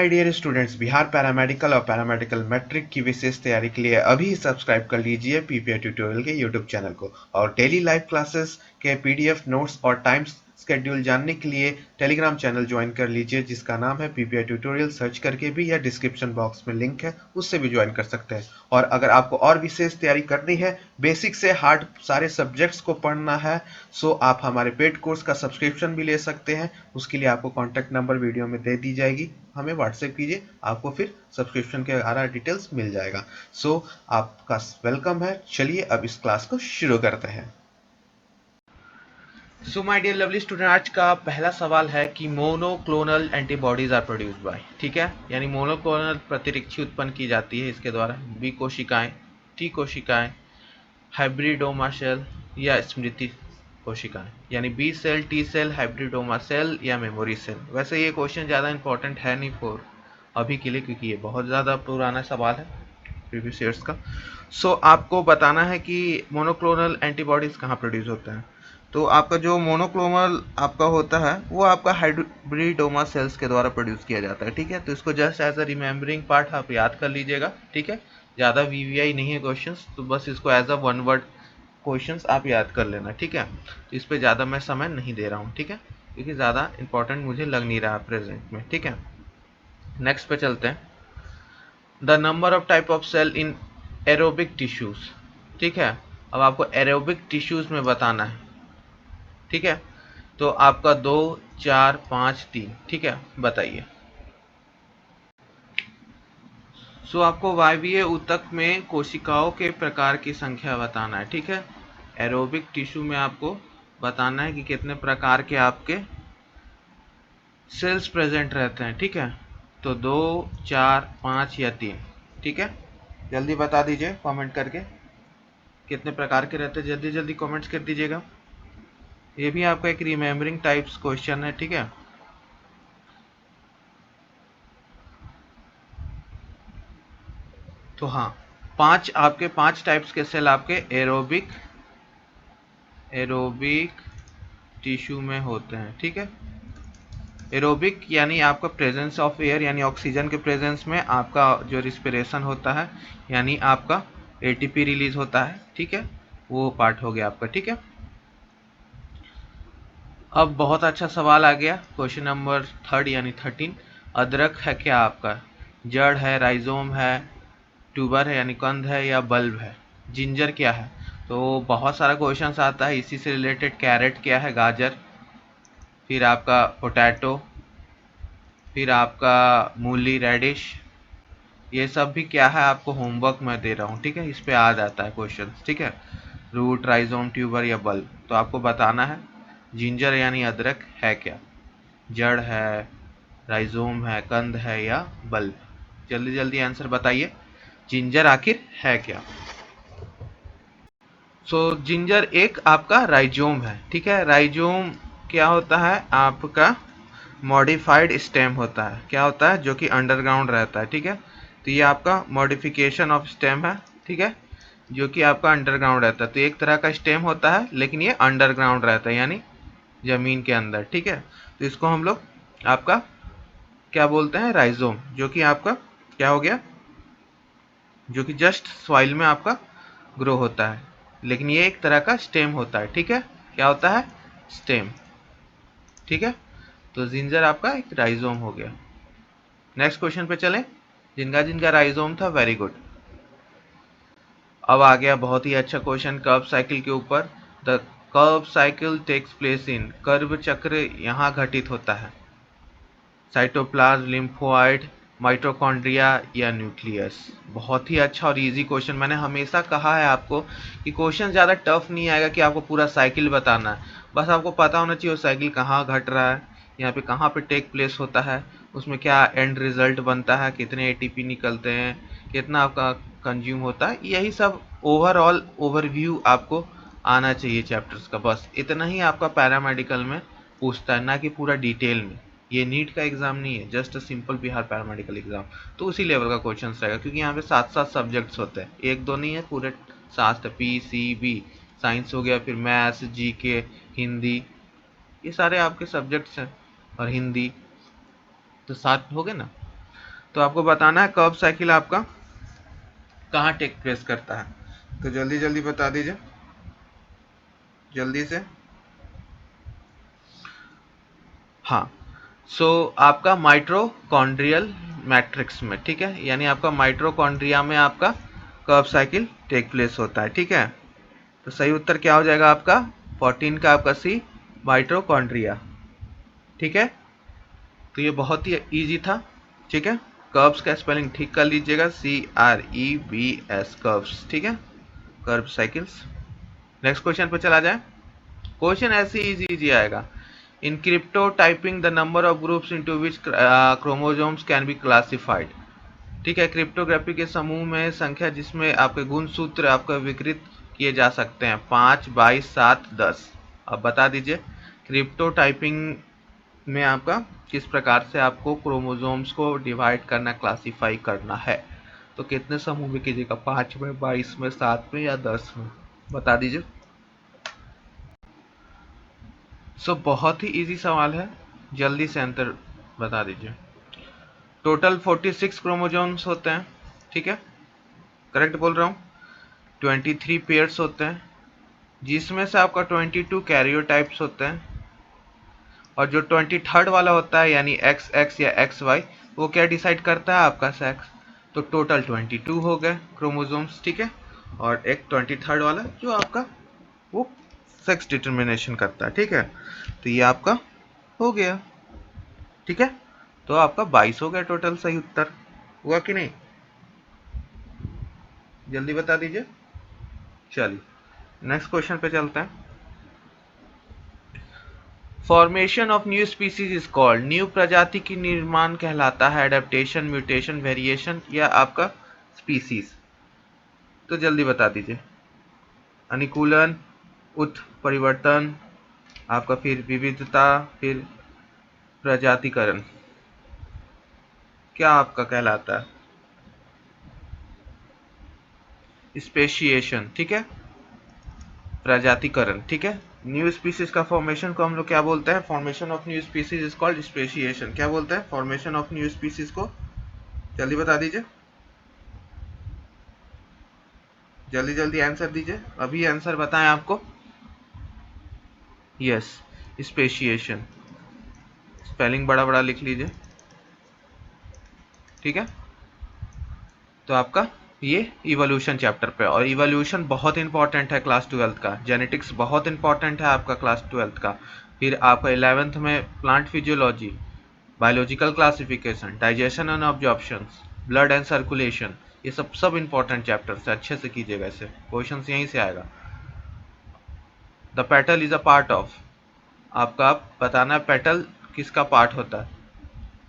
My dear students, Bihar paramedical और paramedical matric की विशेष तैयारी के लिए अभी सब्सक्राइब कर लीजिए पीपीआई ट्यूटोरियल के यूट्यूब चैनल को। और डेली लाइव क्लासेस के पीडीएफ नोट्स और टाइम शेड्यूल जानने के लिए टेलीग्राम चैनल ज्वाइन कर लीजिए जिसका नाम है पीपीआई ट्यूटोरियल। सर्च करके भी या डिस्क्रिप्शन बॉक्स में लिंक है, उससे भी ज्वाइन कर सकते हैं। और अगर आपको और विशेष तैयारी करनी है, बेसिक से हार्ड सारे सब्जेक्ट्स को पढ़ना है, सो आप हमारे पेड कोर्स का सब्सक्रिप्शन भी ले सकते हैं। उसके लिए आपको कॉन्टैक्ट नंबर वीडियो में दे दी जाएगी, हमें व्हाट्सएप कीजिए, आपको फिर सब्सक्रिप्शन के सारा डिटेल्स मिल जाएगा। सो आपका वेलकम है। चलिए अब इस क्लास को शुरू करते हैं। So my dear lovely student, आज का पहला सवाल है कि monoclonal antibodies are produced by, ठीक है, यानी मोनोक्लोनल प्रतिरक्षी उत्पन्न की जाती है इसके द्वारा बी कोशिकाएं, टी कोशिकाएं, हाइब्रिडोमा सेल या स्मृति कोशिकाएं, यानी B cell, T cell, hybridoma cell या मेमोरी सेल। वैसे ये क्वेश्चन ज़्यादा इंपॉर्टेंट है नहीं फॉर अभी के लिए, क्योंकि ये बहुत ज़्यादा पुराना सवाल है प्रीवियस ईयर्स का। सो आपको बताना है कि मोनोक्लोनल एंटीबॉडीज़ कहाँ प्रोड्यूस होते हैं। तो आपका जो मोनोक्लोनल आपका होता है वो आपका हाइब्रिडोमा सेल्स के द्वारा प्रोड्यूस किया जाता है, ठीक है। तो इसको just as a remembering part आप याद कर लीजिएगा, ठीक है। ज़्यादा वीवीआई नहीं है क्वेश्चंस, तो बस इसको as a one word questions आप याद कर लेना, ठीक है। तो इस पर ज़्यादा मैं समय नहीं दे रहा हूँ, ठीक है, क्योंकि ज़्यादा इंपॉर्टेंट मुझे लग नहीं रहा प्रेजेंट में, ठीक है। नेक्स्ट पे चलते हैं। The number of type of cell in aerobic tissues, ठीक है। अब आपको एरोबिक टिश्यूज में बताना है, ठीक है। तो आपका 2, 4, 5, 3, ठीक है, बताइए। सो आपको वायवीय ऊतक में कोशिकाओं के प्रकार की संख्या बताना है, ठीक है। एरोबिक टिश्यू में आपको बताना है कि कितने प्रकार के आपके सेल्स प्रेजेंट रहते हैं, ठीक है। तो 2, 4, 5 या 3, ठीक है। जल्दी बता दीजिए कमेंट करके कितने प्रकार के रहते हैं, जल्दी जल्दी कमेंट्स कर दीजिएगा। ये भी आपका एक रिमेम्बरिंग टाइप्स क्वेश्चन है, ठीक है। तो हाँ, 5 टाइप्स के सेल आपके एरोबिक टिश्यू में होते हैं, ठीक है। एरोबिक यानी आपका प्रेजेंस ऑफ एयर, यानी ऑक्सीजन के प्रेजेंस में आपका जो रिस्पिरेशन होता है, यानी आपका एटीपी रिलीज होता है, ठीक है, वो पार्ट हो गया आपका, ठीक है। अब बहुत अच्छा सवाल आ गया, क्वेश्चन नंबर 3 यानी 13। अदरक है क्या आपका? जड़ है, राइजोम है, ट्यूबर है यानी कंद है, या बल्ब है? जिंजर क्या है? तो बहुत सारा क्वेश्चन आता है इसी से रिलेटेड। कैरेट क्या है? गाजर। फिर आपका पोटैटो, फिर आपका मूली, रेडिश। ये सब भी क्या है आपको होमवर्क में दे रहा हूँ, ठीक है, इस पे आ जाता है क्वेश्चन, ठीक है। रूट, राइजोम, ट्यूबर या बल्ब। तो आपको बताना है जिंजर यानी अदरक है क्या, जड़ है, राइजोम है, कंद है या बल्ब। जल्दी जल्दी आंसर बताइए, जिंजर आखिर है क्या। जिंजर एक आपका राइजोम है, ठीक है। राइजोम क्या होता है आपका? मॉडिफाइड स्टेम होता है। क्या होता है? जो कि अंडरग्राउंड रहता है, ठीक है। तो ये आपका मॉडिफिकेशन ऑफ स्टेम है, ठीक है, जो कि आपका अंडरग्राउंड रहता है। तो एक तरह का स्टेम होता है लेकिन ये अंडरग्राउंड रहता है, यानी जमीन के अंदर, ठीक है। तो इसको हम लोग आपका क्या बोलते हैं? राइजोम, जो कि आपका क्या हो गया, जो कि जस्ट सॉइल में आपका ग्रो होता है, लेकिन ये एक तरह का स्टेम होता है, ठीक है। क्या होता है? स्टेम, ठीक है। तो जिंजर आपका एक राइजोम हो गया। नेक्स्ट क्वेश्चन पे चलें। जिनका जिनका राइजोम था, वेरी गुड। अब आ गया बहुत ही अच्छा क्वेश्चन कर्व साइकिल के ऊपर। The Krebs cycle takes place in, Krebs चक्र यहाँ घटित होता है साइटोप्लाज्म, लिम्फोइड, माइटोकॉन्ड्रिया या न्यूक्लियस। बहुत ही अच्छा और इजी क्वेश्चन। मैंने हमेशा कहा है आपको कि क्वेश्चन ज़्यादा टफ नहीं आएगा कि आपको पूरा साइकिल बताना है, बस आपको पता होना चाहिए वो साइकिल कहाँ घट रहा है, यहाँ पे कहाँ पे टेक प्लेस होता है, उसमें क्या एंड रिजल्ट बनता है, कितने एटीपी निकलते हैं, कितना आपका कंज्यूम होता है। यही सब ओवरऑल ओवरव्यू आपको आना चाहिए चैप्टर्स का, बस इतना ही आपका पैरामेडिकल में पूछता है, ना कि पूरा डिटेल में। ये नीट का एग्जाम नहीं है, just a simple Bihar paramedical exam. तो उसी लेवल का क्वेश्चन रहेगा, क्योंकि यहाँ पे 7 सब्जेक्ट्स होते हैं, एक दो नहीं है, पूरे 7 PCB, साइंस हो गया, फिर मैथ्स, जीके, हिंदी, ये सारे आपके सब्जेक्ट्स हैं, और हिंदी, तो 7 हो गए ना। तो आपको बताना है कर्व साइकिल आपका कहाँ टेक प्लेस करता है, तो जल्दी जल्दी बता दीजिए, जल्दी से। हाँ, आपका माइटोकॉन्ड्रियल मैट्रिक्स में, ठीक है, यानी आपका माइटोकॉन्ड्रिया में आपका कर्व साइकिल टेक प्लेस होता है, ठीक है। तो सही उत्तर क्या हो जाएगा आपका 14 का आपका सी, माइटोकॉन्ड्रिया, ठीक है। तो ये बहुत ही इजी था, ठीक है। कर्व्स का स्पेलिंग ठीक कर लीजिएगा, CREVS, कर्व्स, ठीक है, कर्व साइकिल्स। नेक्स्ट क्वेश्चन पे चला जाए। क्वेश्चन ऐसे इजी आएगा। In crypto typing the number of groups into which chromosomes can be classified, ठीक है। क्रिप्टोग्राफी के समूह में संख्या जिसमें आपके गुणसूत्र आपका विकृत किए जा सकते हैं 5, 22, 7, 10। अब बता दीजिए क्रिप्टो टाइपिंग में आपका किस प्रकार से आपको क्रोमोसोम्स को डिवाइड करना, क्लासिफाई करना है। तो कितने समूह में कीजिएगा, 5 में, 22 में, 7 में या 10 में, बता दीजिए। बहुत ही इजी सवाल है, जल्दी से आंसर बता दीजिए। टोटल 46 क्रोमोसोम्स होते हैं, ठीक है, करेक्ट बोल रहा हूँ। 23 पेयर्स होते हैं, जिसमें से आपका 22 कैरियोटाइप्स होते हैं, और जो 23rd वाला होता है यानी XX या XY, वो क्या डिसाइड करता है आपका सेक्स। तो टोटल 22 हो गए क्रोमोसोम्स, ठीक है, और एक 23rd वाला जो आपका वो सेक्स डिटर्मिनेशन करता है, ठीक है। तो ये आपका हो गया, ठीक है। तो आपका 22 हो गया टोटल, सही उत्तर हुआ कि नहीं, जल्दी बता दीजिए। चलिए नेक्स्ट क्वेश्चन पे चलते हैं। Formation of new species is called, new प्रजाति की निर्माण कहलाता है एडेप्टेशन, म्यूटेशन, वेरिएशन या आपका स्पीसीज। तो जल्दी बता दीजिए। अनुकूलन, उत्परिवर्तन, आपका फिर विविधता, फिर प्रजातिकरण, क्या आपका कहलाता है, स्पेशिएशन, ठीक है, प्रजातिकरण, ठीक है। न्यू स्पीसीज का फॉर्मेशन को हम लोग क्या बोलते हैं, formation of new species is called speciation. क्या बोलते हैं फॉर्मेशन ऑफ न्यू स्पीसीज को, जल्दी बता दीजिए, जल्दी जल्दी आंसर दीजिए, अभी आंसर बताएं आपको। यस, स्पेशिएशन, स्पेलिंग बड़ा बड़ा लिख लीजिए, ठीक है। तो आपका ये इवोल्यूशन चैप्टर पे, और इवोल्यूशन बहुत इंपॉर्टेंट है क्लास 12th का, जेनेटिक्स बहुत इंपॉर्टेंट है आपका क्लास 12th का, फिर आपका 11th में plant physiology, biological classification, digestion and absorption, blood and circulation, ये सब इंपॉर्टेंट चैप्टर्स है, अच्छे से कीजिएगा, इसे क्वेश्चन यहीं से आएगा। The petal is a part of, आपका बताना है पेटल किसका पार्ट होता है,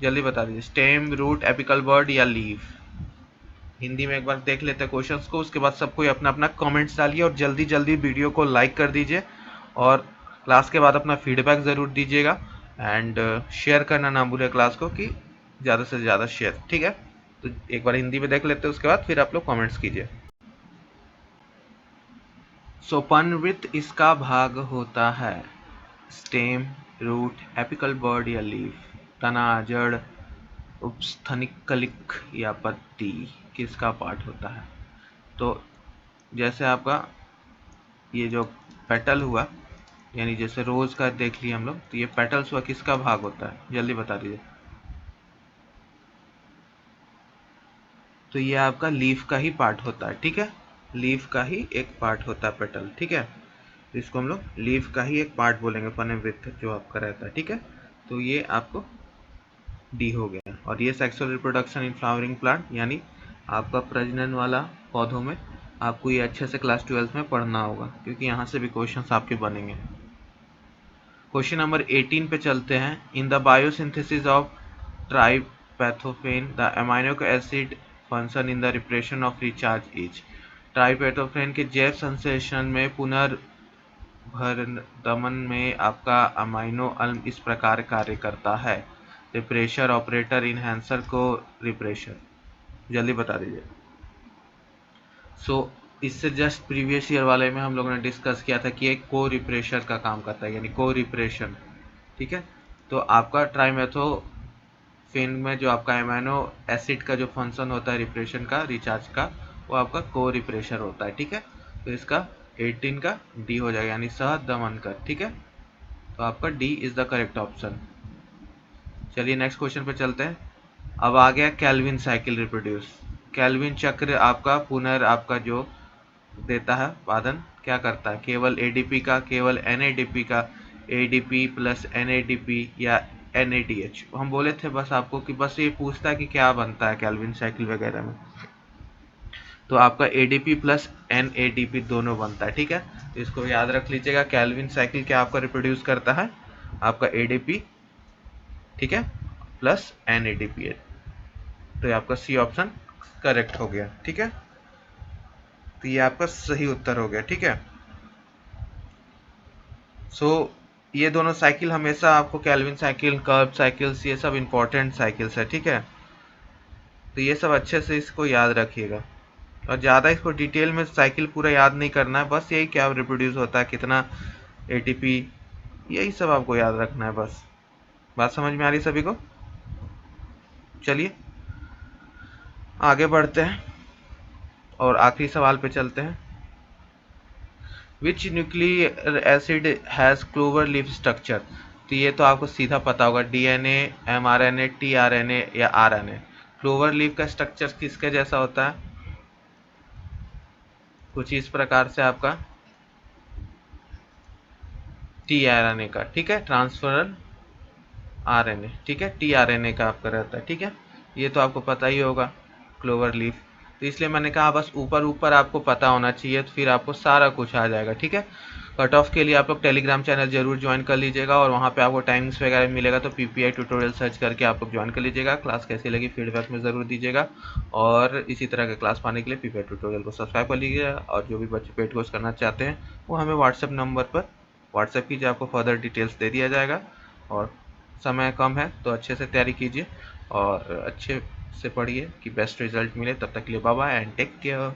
जल्दी बता दीजिए। स्टेम, रूट, एपिकल बर्ड या लीफ। हिंदी में एक बार देख लेते हैं क्वेश्चंस को, उसके बाद सबको अपना अपना कमेंट्स डालिए और जल्दी जल्दी वीडियो को लाइक कर दीजिए, और क्लास के बाद अपना फीडबैक ज़रूर दीजिएगा, एंड शेयर करना ना भूले क्लास को, कि ज़्यादा से ज़्यादा शेयर, ठीक है। तो एक बार हिंदी में देख लेते हैं, उसके बाद फिर आप लोग कमेंट्स कीजिए। सोपानवृत्त इसका भाग होता है, स्टेम, रूट, एपिकल बर्ड या लीफ, तना, जड़, उपस्थनिकलिक या पत्ती, किसका पार्ट होता है। तो जैसे आपका ये जो पेटल हुआ, यानी जैसे रोज का देख लिया हम लोग, तो ये पेटल्स हुआ किसका भाग होता है, जल्दी बता दीजिए। तो ये आपका लीफ का ही पार्ट होता है, ठीक है, लीफ का ही एक पार्ट होता है पेटल, ठीक है। तो इसको हम लोग लीफ का ही एक पार्ट बोलेंगे, पनवृत्त जो आपका रहता है, ठीक है। तो ये आपको डी हो गया। और ये sexual reproduction in flowering plant, यानी आपका प्रजनन वाला पौधों में, आपको ये अच्छे से क्लास 12th में पढ़ना होगा, क्योंकि यहाँ से भी क्वेश्चंस आपके बनेंगे। क्वेश्चन नंबर 18 पे चलते हैं। In the biosynthesis of tryptophan the amino acid function in the repression of recharge is, tryptophan के जैव संश्लेषण में पुनर्भरण में आपका अमीनो अम्ल इस प्रकार कार्य करता है। रिप्रेशर, ऑपरेटर, इनहेंसर, को रिप्रेशर, जल्दी बता दीजिए। इससे जस्ट प्रीवियस ईयर वाले में हम लोगों ने डिस्कस किया था कि एक को रिप्रेशर का काम करता है, यानी को रिप्रेशन, ठीक है। तो आपका ट्राइमेथो फिन में जो आपका अमीनो एसिड का जो फंक्शन होता है रिप्रेशन का, रिचार्ज का, वो आपका को रिप्रेशर होता है, ठीक है। तो इसका 18 का डी हो जाएगा, यानी सह दमन कर, ठीक है। तो आपका D is the correct option. चलिए नेक्स्ट क्वेश्चन पे चलते हैं। अब आ गया कैल्विन साइकिल रिप्रोड्यूस। कैल्विन चक्र आपका आपका जो देता है वादन क्या करता है, केवल एडीपी का, केवल एनएडीपी का, एडीपी प्लस एनएडीपी या एनएडीएच। हम बोले थे बस आपको कि बस ये पूछता है कि क्या बनता है कैल्विन साइकिल वगैरह में, तो आपका एडीपी प्लस एनएडीपी दोनों बनता है, ठीक है। तो इसको याद रख लीजिएगा, कैल्विन साइकिल क्या आपका रिप्रोड्यूस करता है, आपका एडीपी, ठीक है, प्लस एनएडीपी है। तो ये आपका सी ऑप्शन करेक्ट हो गया, ठीक है। तो ये आपका सही उत्तर हो गया, ठीक है। सो ये दोनों साइकिल हमेशा आपको कैल्विन साइकिल, कर्व साइकिल्स, ये सब इंपॉर्टेंट साइकिल्स है, ठीक है। तो ये सब अच्छे से इसको याद रखिएगा, और ज़्यादा इसको डिटेल में साइकिल पूरा याद नहीं करना है, बस यही क्या रिप्रोड्यूस होता है, कितना एटीपी, यही सब आपको याद रखना है बस। बात समझ में आ रही सभी को? चलिए आगे बढ़ते हैं और आखिरी सवाल पे चलते हैं। Which nuclear acid has clover leaf structure. तो ये तो आपको सीधा पता होगा, डीएनए, एमआरएनए, टीआरएनए या आरएनए। क्लोवर लीफ का स्ट्रक्चर किसके जैसा होता है, कुछ इस प्रकार से आपका टीआरएनए का, ठीक है, ट्रांसफरल आरएनए, ठीक है, टीआरएनए का आपका रहता है, ठीक है। ये तो आपको पता ही होगा क्लोवर लीफ। तो इसलिए मैंने कहा बस ऊपर ऊपर आपको पता होना चाहिए, तो फिर आपको सारा कुछ आ जाएगा, ठीक है। कट ऑफ के लिए आप लोग टेलीग्राम चैनल जरूर ज्वाइन कर लीजिएगा, और वहाँ पे आपको टाइमिंग्स वगैरह मिलेगा, तो पीपीआई ट्यूटोरियल सर्च करके आप लोग ज्वाइन कर लीजिएगा। क्लास कैसी लगी फीडबैक में ज़रूर दीजिएगा, और इसी तरह के क्लास पाने के लिए पीपीआई ट्यूटोरियल को सब्सक्राइब कर लीजिएगा। और जो भी बच्चे पेड कोर्स करना चाहते हैं वो हमें व्हाट्सएप नंबर पर व्हाट्सएप कीजिए, आपको फर्दर डिटेल्स दे दिया जाएगा। और समय कम है तो अच्छे से तैयारी कीजिए और अच्छे से पढ़िए कि बेस्ट रिजल्ट मिले। तब तक के लिए bye bye and take care.